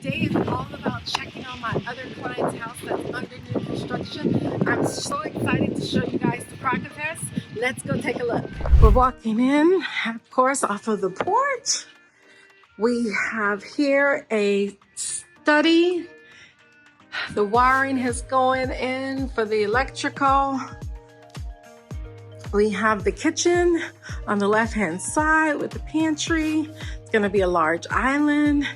today is all about checking on my other client's house that's under new construction. I'm so excited to show you guys the progress. Let's go take a look. We're walking in, of course, off of the porch. We have here a study. The wiring is going in for the electrical. We have the kitchen on the left-hand side with the pantry. It's gonna be a large island.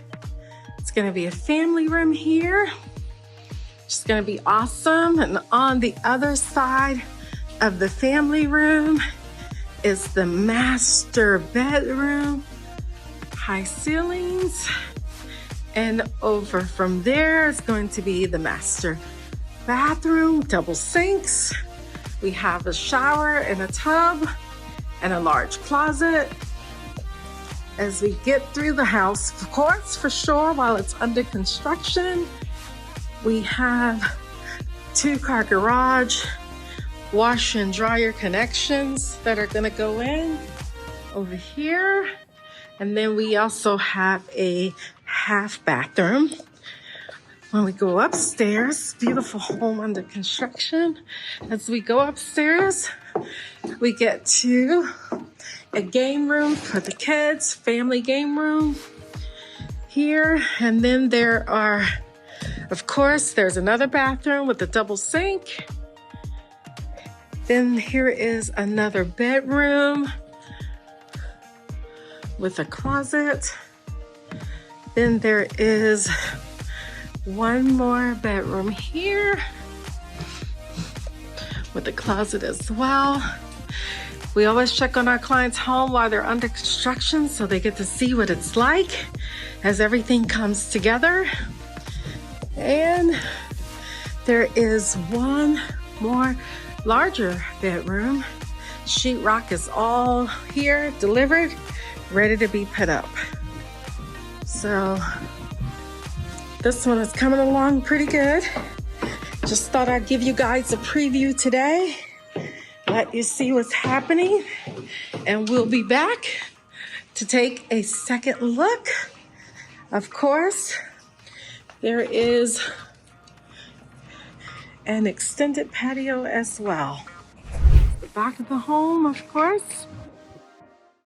It's gonna be a family room here. It's gonna be awesome. And on the other side of the family room is the master bedroom. High ceilings. And over from there is going to be the master bathroom, double sinks. We have a shower and a tub and a large closet. As we get through the house, of course, for sure, while it's under construction, we have 2-car garage, wash and dryer connections that are gonna go in over here. And then we also have a half bathroom. When we go upstairs, beautiful home under construction. As we go upstairs, we get to a game room for the kids, family game room here. And then there are, of course, there's another bathroom with a double sink. Then here is another bedroom with a closet. Then there is one more bedroom here with a closet as well. We always check on our clients' home while they're under construction so they get to see what it's like as everything comes together. And there is one more larger bedroom. Sheetrock is all here, delivered, ready to be put up. So this one is coming along pretty good. Just thought I'd give you guys a preview today, let you see what's happening, and we'll be back to take a second look. Of course, there is an extended patio as well. The back of the home, of course,